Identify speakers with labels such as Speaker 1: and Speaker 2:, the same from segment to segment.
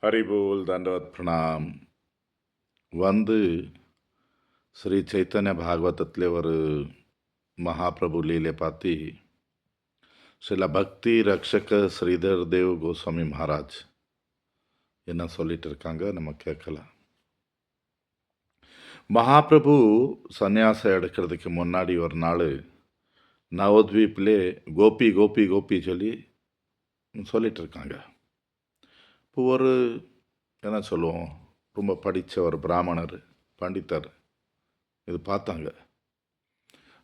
Speaker 1: हरिबोल दंडवत प्रणाम வந்து ஸ்ரீ சைத்தன்ய பாகவதத்தில் ஒரு மகாபிரபு லீலை பார்த்து சில பக்தி ரக்ஷக ஸ்ரீதர் தேவ் கோஸ்வாமி மகாராஜ் என்ன சொல்லிட்டு இருக்காங்க, நம்ம கேட்கலாம். மகாபிரபு சந்நியாசம் எடுக்கிறதுக்கு முன்னாடி ஒரு நாள் நவத்வீப்லே கோபி கோபி கோபி சொல்லிட்டு இருக்காங்க. இப்போ ஒரு என்ன சொல்லுவோம், ரொம்ப படித்த ஒரு பிராமணர் பண்டிதர் இது பார்த்தாங்க.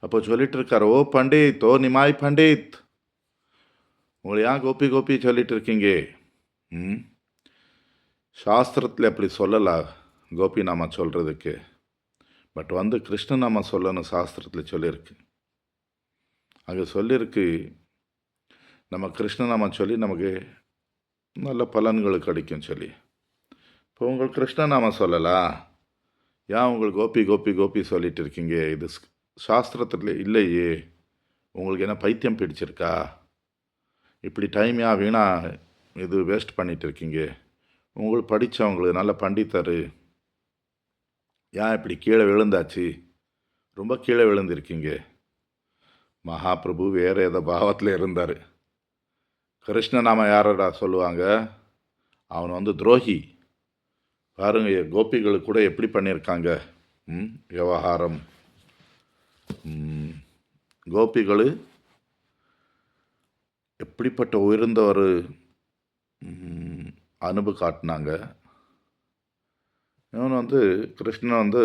Speaker 1: அப்போ சொல்லிட்டு இருக்கார், ஓ பண்டித், ஓ நிமாய் பண்டித், உங்களை ஏன் கோபி கோபி சொல்லிட்டு இருக்கீங்க? சாஸ்திரத்தில் அப்படி சொல்லலாம் கோபி நாம சொல்கிறதுக்கு. பட் கிருஷ்ண நாம சொல்லணும் சாஸ்திரத்தில் சொல்லியிருக்கு. அங்கே சொல்லியிருக்கு, நம்ம கிருஷ்ணநாம சொல்லி நமக்கு நல்ல பலன்கள் கிடைக்கும் சொல்லி. இப்போ உங்களுக்கு கிருஷ்ணநாம சொல்லலாம், ஏன் உங்களுக்கு கோபி கோபி கோபி சொல்லிட்டு இருக்கீங்க? இது சாஸ்திரத்தில் இல்லையே. உங்களுக்கு என்ன பைத்தியம் பிடிச்சிருக்கா? இப்படி டைம் ஏன் வீணா இது வேஸ்ட் பண்ணிட்டு இருக்கீங்க? உங்களுக்கு படித்தவங்களுக்கு நல்ல பண்டித்தர் ஏன் இப்படி கீழே விழுந்தாச்சு? ரொம்ப கீழே விழுந்திருக்கீங்க. மகாபிரபு வேறு ஏதோ பாவத்தில் இருந்தார். கிருஷ்ணநாம யாரடா சொல்லுவாங்க? அவன் துரோகி. பாருங்க, கோபிகளுக்கு கூட எப்படி பண்ணியிருக்காங்க விவகாரம். கோபிகள் எப்படிப்பட்ட உயர்ந்த ஒரு அனுபவம் காட்டினாங்க. இவன் கிருஷ்ணன்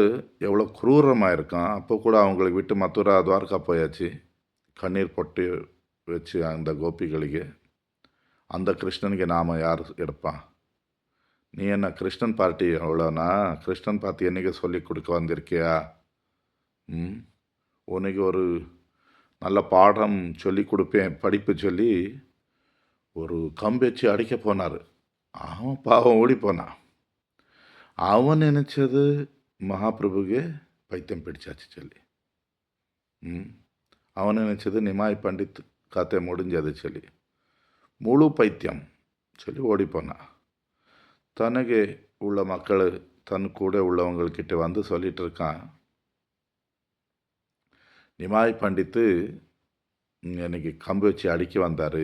Speaker 1: எவ்வளோ குரூரமாக இருக்கான். அப்போ கூட அவங்களுக்கு விட்டு மதுரா துவாரகா போயாச்சு. கண்ணீர் பொட்டு வச்சு அந்த கோபிகளுக்கு. அந்த கிருஷ்ணனுக்கு நாம் யார் எடுப்பான்? நீ என்ன கிருஷ்ணன் பார்ட்டி அவ்வளோனா? கிருஷ்ணன் பார்ட்டி என்றைக்கு சொல்லி கொடுக்க வந்திருக்கியா? உனக்கு ஒரு நல்ல பாடம் சொல்லி கொடுப்பேன், படிப்பு சொல்லி ஒரு கம்பு வச்சு அடிக்க போனார். அவன் பாவம் ஓடி போனான். அவன் நினச்சது மகாபிரபுக்கு பைத்தியம் பிடிச்சாச்சு சொல்லி. அவன் நினச்சது நிமாய் பண்டித் கதை முடிஞ்சது சொல்லி முழு பைத்தியம் சொல்லி ஓடிப்போனான். தனக்கு உள்ள மக்கள் தன் கூட உள்ளவங்கக்கிட்ட சொல்லிட்டு இருக்கான், நிமாய் பண்டித்து இன்னைக்கு கம்பு வச்சு அடிக்க வந்தார்.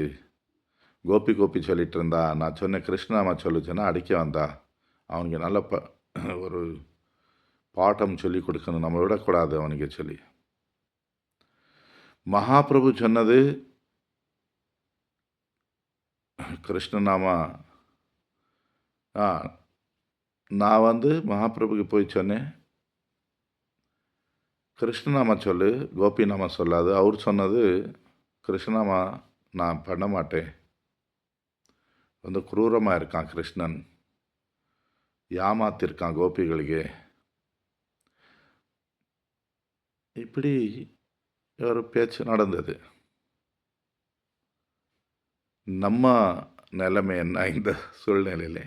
Speaker 1: கோபி கோபி சொல்லிட்டு இருந்தா. நான் சொன்னேன் கிருஷ்ணாமா சொல்லுச்சுன்னா அடிக்க வந்தா. அவனுக்கு நல்ல ஒரு பாட்டம் சொல்லி கொடுக்கணும், நம்ம விடக்கூடாது அவனுக்கு சொல்லி. மகாபிரபு சொன்னது கிருஷ்ணநாமா. நான் மகாபிரபுக்கு போய் சொன்னேன், கிருஷ்ணநாமா சொல்லு, கோபி நாம சொல்லாது. அவர் சொன்னது கிருஷ்ணநாமா நான் பண்ண மாட்டேன். குரூரமாக இருக்கான் கிருஷ்ணன், ஏமாத்திருக்கான் கோபிகளுக்கு. இப்படி ஒரு பேச்சு நடந்தது. நம்ம நிலைமை என்ன இந்த சூழ்நிலையில்?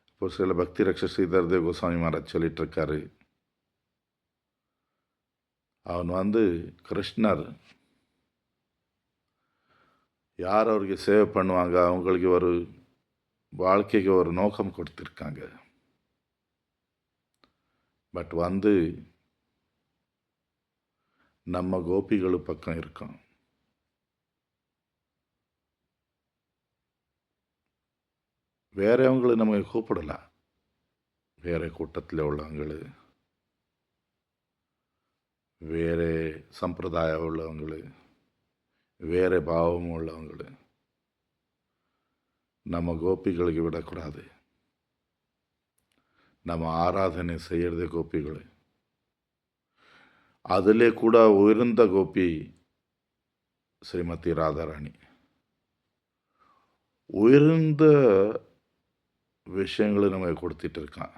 Speaker 1: இப்போ சில பக்தி ரக்ஷ ஸ்ரீதர் தேவ் கோஸ்வாமி மகாராஜ் சொல்லிட்டு இருக்காரு, அவன் கிருஷ்ணர் யார் அவருக்கு சேவை பண்ணுவாங்க, அவங்களுக்கு ஒரு வாழ்க்கைக்கு ஒரு நோக்கம் கொடுத்துருக்காங்க. பட் நம்ம கோபிகள் பக்கம் இருக்கோம். வேறவங்களை நம்ம கூப்பிடலாம், வேற கூட்டத்தில் உள்ளவங்கள், வேறு சம்பிரதாயம் உள்ளவங்கள், வேறு பாவம் உள்ளவங்கள் நம்ம கோபிகளுக்கு விடக்கூடாது. நம்ம ஆராதனை செய்கிறது கோபிகள். அதிலே கூட உயர்ந்த கோபி ஸ்ரீமதி ராதாராணி. உயர்ந்த விஷயங்களை நம்ம கொடுத்துட்டு இருக்கான்.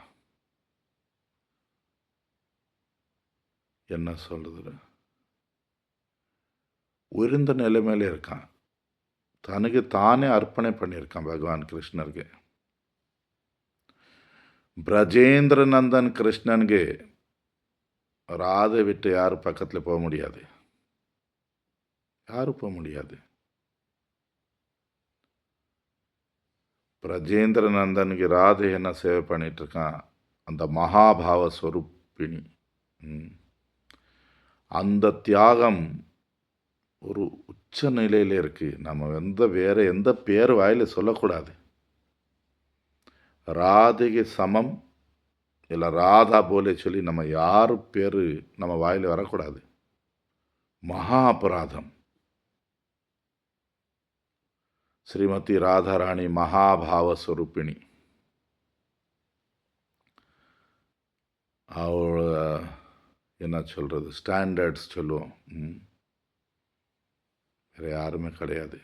Speaker 1: என்ன சொல்றது, உயர்ந்த நிலைமையில இருக்கான். தனக்கு தானே அர்ப்பணை பண்ணியிருக்கான் பகவான் கிருஷ்ணருக்கு. பிரஜேந்திர நந்தன் கிருஷ்ணனுக்கு ராதை விட்டு யாரும் பக்கத்தில் போக முடியாது. யாரும் போக முடியாது. பிரஜேந்திர நந்தனுக்கு ராதையனை சேவை பண்ணிகிட்ருக்கான். அந்த மகாபாவ ஸ்வரூபிணி. அந்த தியாகம் ஒரு உச்ச நிலையில் இருக்குது. நம்ம வேறு எந்த பேர் வாயில் சொல்லக்கூடாது. ராதைக்கு சமம் இல்லை ராதா போலே சொல்லி நம்ம யார் பேர் நம்ம வாயில் வரக்கூடாது. மகா அபராதம். ஸ்ரீமதி ராதாராணி மகாபாவ ஸ்வரூபிணி. அவள என்ன சொல்கிறது, ஸ்டாண்டர்ட்ஸ் சொல்லுவோம். வேறு யாருமே கிடையாது.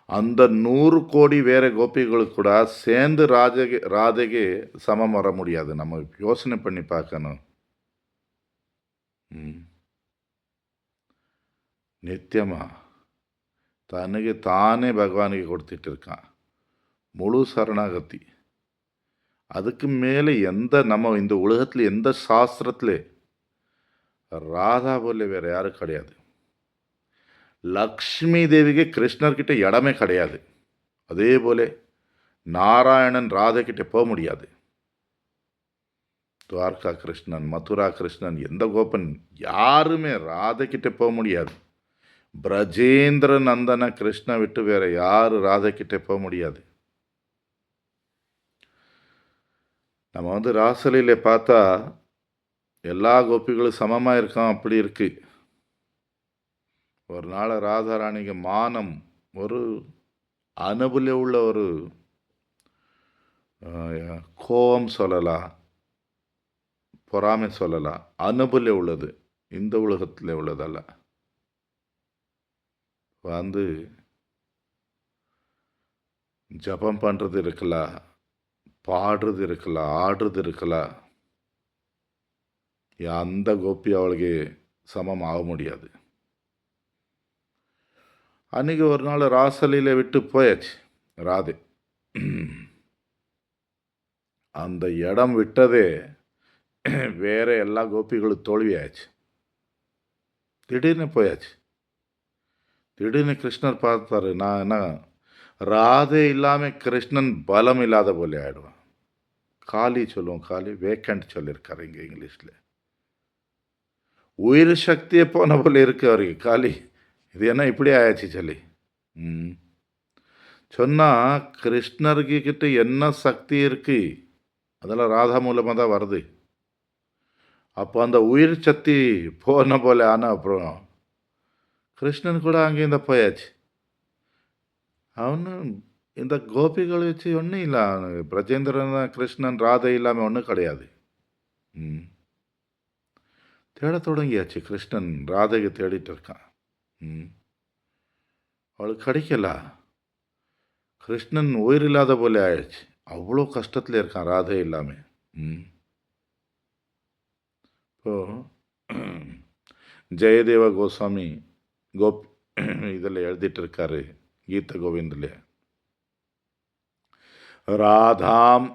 Speaker 1: அந்த 100 கோடி வேற கோபிகளுக்கு கூட சேர்ந்து ராதைக்கு சமம் வர முடியாது. நம்ம யோசனை பண்ணி பார்க்கணும். நித்தியமா தனக்கு தானே பகவானுக்கு கொடுத்துட்டு இருக்கான். முழு சரணாகதி. அதுக்கு மேலே நம்ம இந்த உலகத்தில் எந்த சாஸ்திரத்தில் ராதா போல வேறு யாரும் கிடையாது. லக்ஷ்மி தேவிக்கு கிருஷ்ணர்கிட்ட இடமே கிடையாது. அதே போல நாராயணன் ராதை கிட்ட போக முடியாது. துவாரகா கிருஷ்ணன், மதுரா கிருஷ்ணன், எந்த கோபன் யாருமே ராதை கிட்ட போக முடியாது. பிரஜேந்திர நந்தன கிருஷ்ண விட்டு வேற யாரு ராதை கிட்ட போக முடியாது. நம்ம ராசலையில பார்த்தா எல்லா கோபிகளும் சமமாக இருக்கான். அப்படி இருக்கு. ஒரு நாள் ராதாராணிக்கு மானம், ஒரு அனுபவில உள்ள ஒரு கோபம் சொல்லலாம், பொறாமை சொல்லலாம். அனுபவில உள்ளது, இந்த உலகத்தில் உள்ளதல்ல. ஜபம் பண்ணுறது இருக்கலாம், பாடுறது இருக்கலாம், ஆடுறது இருக்கலாம். அந்த கோபி அவளுக்கு சமம் ஆக முடியாது. அன்றைக்கி ஒரு நாள் ராசலையில் விட்டு போயாச்சு ராதே. அந்த இடம் விட்டதே வேற எல்லா கோபிகளும் தோல்வியாச்சு. திடீர்னு போயாச்சு. திடீர்னு கிருஷ்ணர் பார்த்தாரு. நான் என்ன, ராதே இல்லாமல் கிருஷ்ணன் பலம் இல்லாத போல ஆயிடுவான். காலி சொல்லுவோம், காலி வேக்கண்ட் சொல்லியிருக்காரு இங்கே இங்கிலீஷில். உயிர் சக்தியை போன போல இருக்கு அவருக்கு காலி. இது என்ன இப்படி ஆயாச்சு சொல்லி சொன்னால், கிருஷ்ணர்கிட்ட என்ன சக்தி இருக்கு அதெல்லாம் ராதா மூலமாக தான் வருது. அப்போ அந்த உயிர் சக்தி போன போல ஆனால் அப்புறம் கிருஷ்ணன் கூட அங்கே இந்த போயாச்சு. அவனு இந்த கோபிகள் வச்சு ஒன்றும் இல்லை. பிரஜேந்திரன் கிருஷ்ணன் ராதை இல்லாமல் ஒன்றும் கிடையாது. தேட தொடங்கியாச்சு. கிருஷ்ணன் ராதைக்கு தேடிட்டு இருக்கான். அவளுக்கு கிடைக்கல. கிருஷ்ணன் உயிர் இல்லாத போல ஆயிடுச்சு. அவ்வளோ கஷ்டத்தில் இருக்கான் ராதை இல்லாமல். இப்போ ஜெயதேவ கோஸ்வாமி இதில் எழுதிட்டு இருக்காரு கீத கோவிந்தில். ராதாம்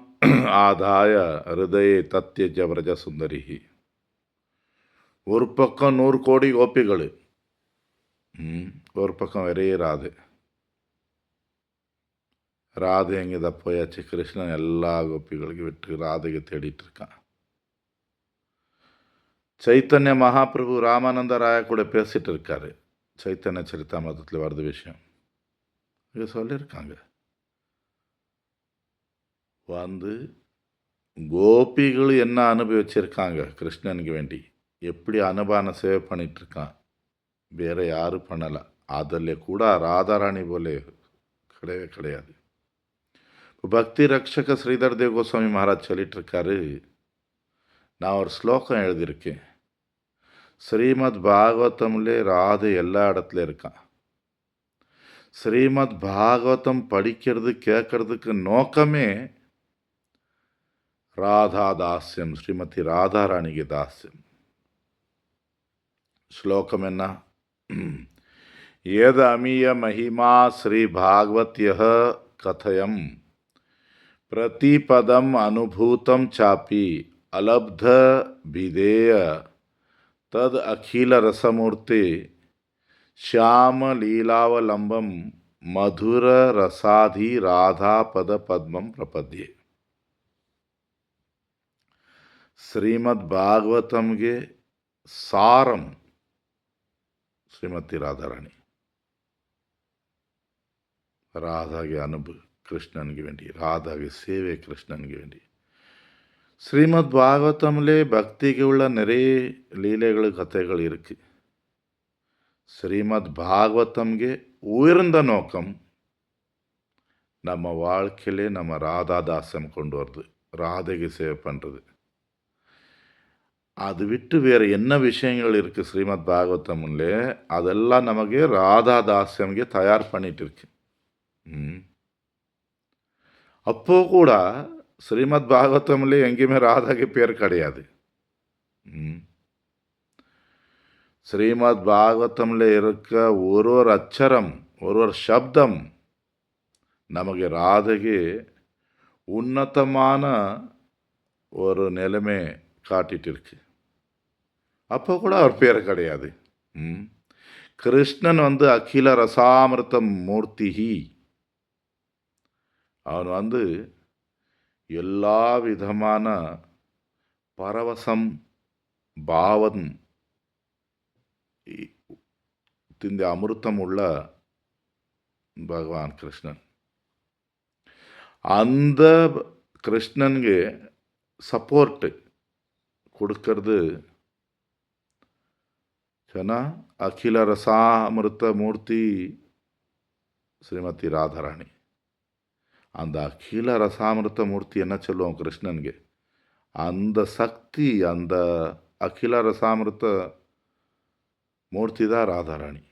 Speaker 1: ஆதாய ஹிருதய தத்யஜ விரஜ சுந்தரி. ஒரு பக்கம் 100 கோடி கோபிகள், ஒரு பக்கம் வெறையே ராதை. ராதை எங்கே தான் போயாச்சு. கிருஷ்ணன் எல்லா கோபிகளுக்கு விட்டு ராதைக்கு தேடிட்டு இருக்கான். சைத்தன்ய மகாபிரபு ராமானந்த ராய கூட பேசிட்டு இருக்காரு. சைத்தன்ய சரிதாமிரத்தில் வருது விஷயம். இங்கே சொல்லியிருக்காங்க. கோபிகள் என்ன அனுபவிச்சிருக்காங்க கிருஷ்ணனுக்கு வேண்டி, எப்படி அனுபான சேவை பண்ணிட்டு இருக்கான், வேற யாரும் பண்ணலை. அதில் கூட ராதாராணி போல கிடையவே கிடையாது. இப்போ பக்தி ரக்ஷக ஸ்ரீதர் தேவ் கோஸ்வாமி மகாராஜ் சொல்லிட்டு இருக்காரு. நான் ஒரு ஸ்லோகம் எழுதியிருக்கேன். ஸ்ரீமத் பாகவதம்ல ராதை எல்லா இடத்துல இருக்கான். ஸ்ரீமத் பாகவதம் படிக்கிறது கேட்கறதுக்கு நோக்கமே ராதா தாஸ்யம், ஸ்ரீமதி ராதாராணிக்கு தாஸ்யம். ஸ்லோகம் என்ன? ஏத அமிய மகிமா ஸ்ரீ பாகவத்ய கதயம் பிரதிபதம் அனுபூதம் சாப்பி அலப்த விதேய தத் அகில ரசமூர்த்தி ஷியாம லீலாவலம்பம் ಮಧುರ ರಸಾಧಿ ರಾಧಾಪದ ಪದ್ಮಂ ಪ್ರಪದ್ಯೆ. ಶ್ರೀಮದ್ ಭಾಗವತಂಗೆ ಸಾರಂ ಶ್ರೀಮತಿ ರಾಧಾರಾಣಿ. ராதாகே அனுபு கிருஷ்ணனுக்கு வேண்டி, ராதாகே சேவை கிருஷ்ணனுக்கு வேண்டி. ஸ்ரீமத் பாகவதம்லே பக்திக்கு உள்ள நிறைய லீலைகள் கதைகள் இருக்கு. ஸ்ரீமத் பாகவதம்ಗೆ உயர்ந்த நோக்கம் நம்ம வாழ்க்கையிலே நம்ம ராதாதாசம் கொண்டு வருது, ராதைக்கு சேவை பண்ணுறது. அது விட்டு வேறு என்ன விஷயங்கள் இருக்குது ஸ்ரீமத் பாகவதம்லே, அதெல்லாம் நமக்கு ராதாதாசம்ಗೆ தயார் பண்ணிட்டு இருக்கு. அப்போ கூட ஸ்ரீமத் பாகவதம்ல எங்கேயுமே ராதாக்கு பேர் கிடையாது. ஸ்ரீமத் பாகவதம்ல இருக்க ஒரு ஒரு அச்சரம், ஒரு ஒரு சப்தம் நமக்கு ராதைக்கு உன்னதமான ஒரு நிலைமை காட்டிட்டு இருக்கு. அப்போ கூட அவர் பேர் கிடையாது. கிருஷ்ணன் அகில ரசாமிருத மூர்த்திஹி. அவன் எல்லா விதமான பரவசம் பாவம் திந்த அமிர்தம் உள்ள பகவான் கிருஷ்ணன். அந்த கிருஷ்ணனுக்கு சப்போர்ட்டு கொடுக்கறது அகில ரசாமிருத மூர்த்தி ஸ்ரீமதி ராதாராணி. அந்த அகில ரசாமிருத மூர்த்தி என்ன சொல்லுவோம் கிருஷ்ணனுக்கு, அந்த சக்தி, அந்த அகில ரசாமிருத மூர்த்தி தான் ராதாராணி.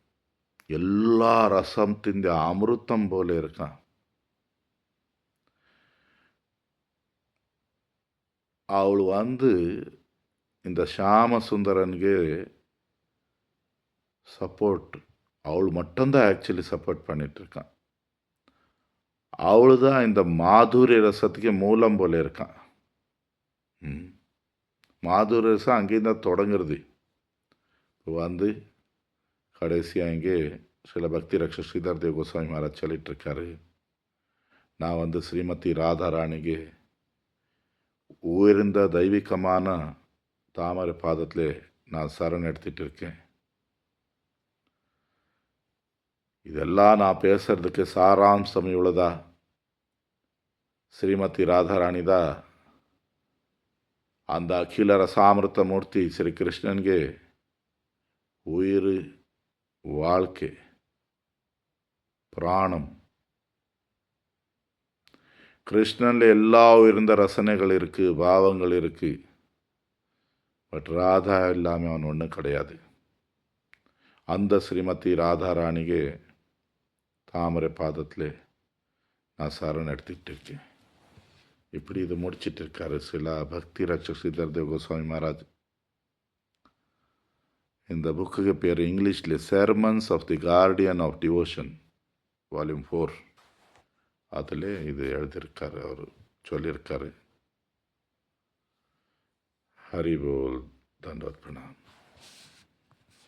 Speaker 1: எல்லா ரசம் திந்த அமிர்தம் போல இருக்கான். அவள் இந்த ஷாம சுந்தரனுக்கு சப்போர்ட், அவள் மட்டும்தான் ஆக்சுவலி சப்போர்ட் பண்ணிகிட்ருக்கான். அவளு தான் இந்த மாதுரிய ரசத்துக்கு மூலம் போல இருக்கான். மாதுரிய ரசம் அங்கேயும் தான் தொடங்குறது. இப்போ கடைசியாக இங்கே சில பக்தி ரக்ஷ ஸ்ரீதர் தேவ் கோஸ்வாமி மகாராஜ் சொல்லிகிட்ருக்காரு, நான் ஸ்ரீமதி ராதாராணிக்கு உயர்ந்த தெய்வீகமான தாமரை பாதத்தில் நான் சரண் எடுத்துகிட்டு இருக்கேன். இதெல்லாம் நான் பேசுறதுக்கு சாராம்சம் இவ்வளோதா. ஸ்ரீமதி ராதாராணி தான் அந்த அகில ரசாமிருத மூர்த்தி ஸ்ரீ கிருஷ்ணனுக்கு உயிர், வாழ்க்கை, பிராணம். கிருஷ்ணனில் எல்லா உயர்ந்த ரசனைகள் இருக்குது, பாவங்கள் இருக்குது. பட் ராதா இல்லாமல் அவன் ஒன்றும் கிடையாது. அந்த ஸ்ரீமதி ராதாராணிக்கு தாமரை பாதத்தில் நான் சரண் எடுத்துக்கிட்டு இருக்கேன். இப்படி இது முடிச்சிட்டு இருக்காரு சில பக்தி ரட்சக் ஸ்ரீதர் தேவ் கோஸ்வாமி மகாராஜ். இந்த புக்குக்கு பேர் இங்கிலீஷில் Sermons of the Guardian of Devotion volume 4. அதில் இது எழுதியிருக்காரு, அவர் சொல்லியிருக்காரு. ஹரி போல், தண்டவத் பிரணாம்.